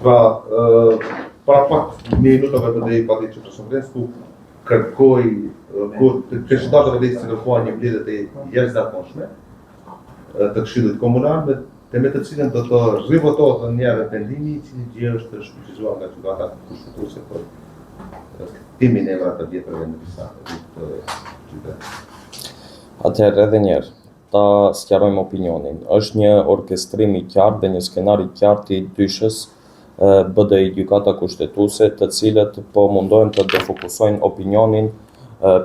Pra, para pak minutave të dhe i pati që Shëmresku kërkoj të këshiltarëve dhe si kërkuan një mbledhje të jashtëzakonshme të Këshillit Komunal me të cilën do të rivotohet në një vendimi i cili gjë është shfrytëzuar nga gjykata kushtetuese për timin e emrave të vjetërve në disa qytete. Atëherë edhe njerë, ta sqarojmë opinionin. Është një orkestrim i qartë dhe një skenar i qartë i dyshës BDI gjykata kushtetuese, të cilët po mundohen të defokusojnë opinionin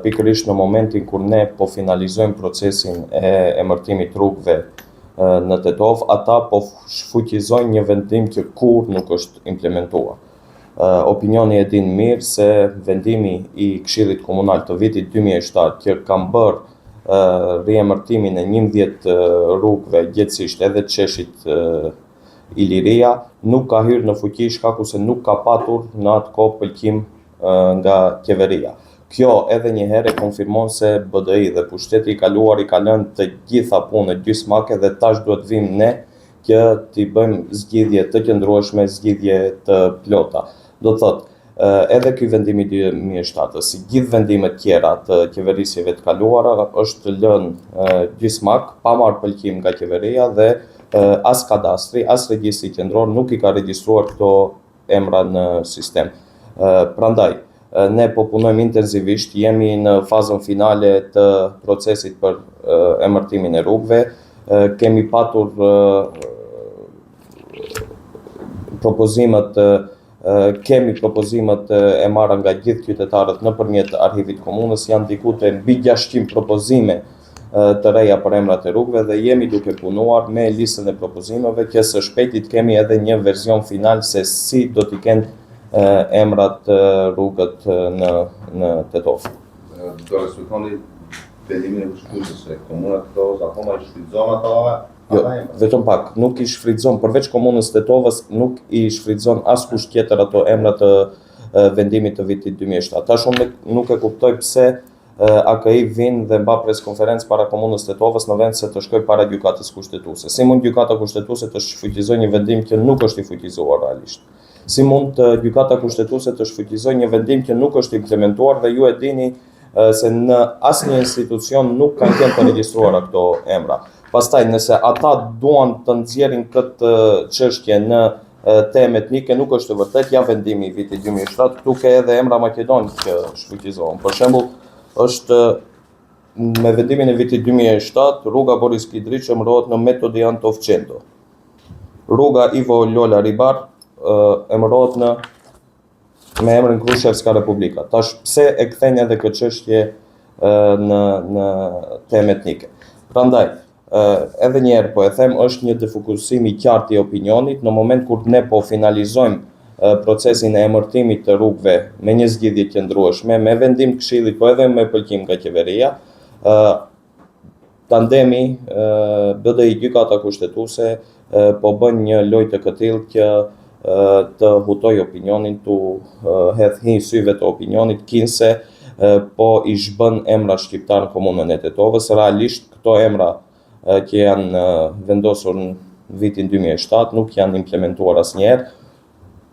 pikërisht në momentin kur ne po finalizojmë procesin e emërtimit rrugëve në Tetov, ata po shfuqizojnë një vendim që kur nuk është implementuar. Opinioni e din mirë se vendimi i Këshillit Komunal të vitit 2007 që kam bërë riemërtimin e 11 rrugëve gjithësisht edhe të qeshit Iliria nuk ka hyrë në fuqi shkaku se nuk ka patur në atë kohë pëlqim nga qeveria. Kjo edhe një herë konfirmon se BDI dhe pushteti i kaluar i ka lënë të gjitha punët gjysmake dhe tash duhet vim ne që t'i bëjmë zgjidhje të qëndrueshme, zgjidhje të plota. Do të thotë, edhe ky vendim i 2007, si gjithë vendimet tjera të qeverisjeve të kaluara, është lënë gjysmak, pa marrë pëlqim nga qeveria dhe as kadastri, as regjistri qendror nuk i ka regjistruar këto emra në sistem. Prandaj, ne po punojmë intensivisht, jemi në fazën finale të procesit për emërtimin e rrugëve, kemi patur propozimet e marra nga gjithë qytetarët nëpërmjet arhivit komunës, janë diku te mbi 600 propozime të reja për emrat e rrugëve dhe jemi duke punuar me listën e propozimeve që së shpejti të kemi edhe një version final se si do t'i kenë emrat rrugët në Tetov. Do respektoni vendimin e kushtetuesës se komuna Tetov akoma i shfrytëzon ata emra? Vetëm pak, nuk i shfrytëzon përveç komunës Tetovës, nuk i shfrytëzon askush tjetër ato emra të vendimit të vitit 2007. Tash unë nuk e kuptoj pse AKI vinë dhe mba preskonferencë para komunës Tetovës në vend se të shkoj para gjykatës kushtetuese. Si mund gjykata kushtetuese të shfrytëzojë një vendim që nuk është i fuqizuar realisht? Si mund gjykata kushtetuese të shfrytëzojë një vendim që nuk është implementuar dhe ju e dini se në asnjë institucion nuk kanë qenë të regjistruara këto emra. Pastaj, nëse ata duan të nxjerrin këtë çështje në temë etnike, nuk është e vërtetë, ja vendimi i vitit 2007, këtu ka edhe emra maqedon që shfrytëzohen. Për shembull, është me vendimin e vitit 2007, rruga Boris Kidriç emërohet në Metodian Tovçendo. Rruga Ivo Lola Ribar emërohet me emrin Krushevska Republika. Tash pse e kthejnë edhe këtë çështje në temë etnike. Prandaj, edhe një herë po e them, është një defokusim i qartë i opinionit në moment kur ne po finalizojmë procesin e emërtimit të rrugëve me një zgjidhje qëndrueshme, me vendim të Këshillit, po edhe me pëlqim nga qeveria, tandemi BDI gjykata kushtetuese po bën një lojë të këtillë që të hutoj opinionin, të hedh hi syve të opinionit, kinse po i zhbën emra shqiptar në komunën e Tetovës. Realisht këto emra që janë vendosur në vitin 2007 nuk janë implementuar asnjëherë.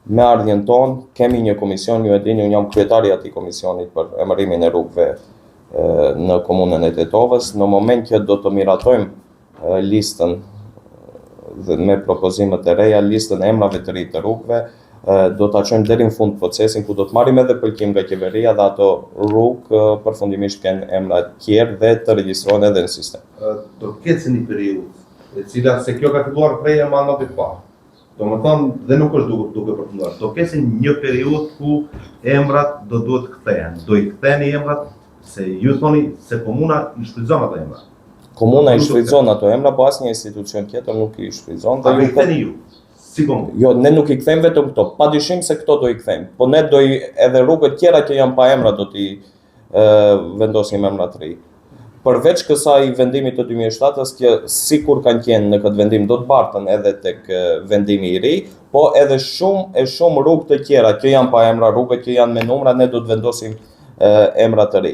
Me ardhjen tonë kemi një komision, ju e dini, unë jam kryetari i atij komisionit për emërimin e rrugëve në komunën e Tetovës. Në moment që do të miratojmë listën me propozimet e reja, listën e emrave të ri të rrugëve, do ta çojmë deri në fund procesin ku do të marrim edhe pëlqim nga qeveria dhe ato rrugë përfundimisht kanë emra të tjerë dhe të regjistrohen edhe në sistem. Do të ketë një periudhë e cila se kjo ka filluar prej mandatit të parë. Domethënë dhe nuk është duke përfunduar. Do kesin një periudhë ku emrat do duhet kthehen. Do i ktheni emrat se ju thoni se komuna i shfrytëzon ato emra. Komuna i shfrytëzon ato emra, po asnjë institucion tjetër nuk i shfrytëzon. A i ktheni ju? Si komunë? Jo, ne nuk i kthejmë vetëm këto. Padyshim se këto do i kthejmë. Po ne edhe rrugët tjera që janë pa emra do t'i vendosim emra të ri. Përveç kësaj vendimit të 2007-s që sikur kanë qenë në këtë vendim do të bartën edhe tek vendimi i ri, po edhe shumë rrugë të tjera që janë pa emra, rrugët që janë me numra, ne do të vendosim emra të ri.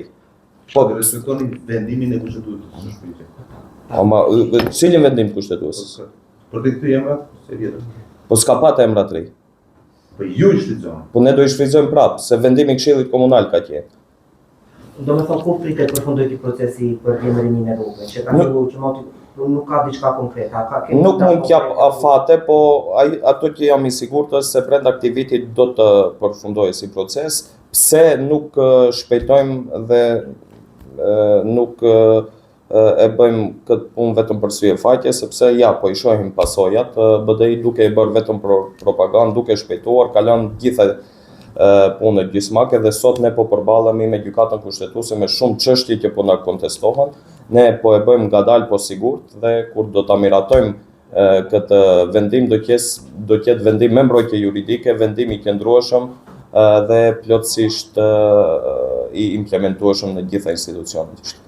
Po, dhe respektoni vendimin e kushtetuesës së shpejtë. Ama cilin vendim kushtetuesës? Për të këtyre emrat, se vjetër. Po s'ka pat emra të ri. Po ju i shfrytëzoni. Po ne do i shfrytëzojmë prapë, se vendimi i Këshillit Komunal ka qenë. Do me thonë, ku pritet përfundoj këtij procesi për pjemërimin e rrugëve? Që ka filluar që moti nuk ka diçka konkrete. Nuk mund t'jap afate, po ato që jam i sigurt është se brenda këtij viti do të përfundojë si proces. Pse nuk shpejtojmë dhe nuk e bëjmë këtë punë vetëm për sy e faqe, sepse ja, po i shohim pasojat, BDI duke i bërë vetëm propagandë, duke shpejtuar, ka lënë gjitha punët gjysmake dhe sot ne po përballemi me gjykatën kushtetuese me shumë çështje që po na kontestohen. Ne po e bëjmë ngadalë po sigurt dhe kur do ta miratojmë këtë vendim do ketë vendim me mbrojtje juridike, vendim i qëndrueshëm dhe plotësisht i implementueshëm në gjitha institucionet e shtetit.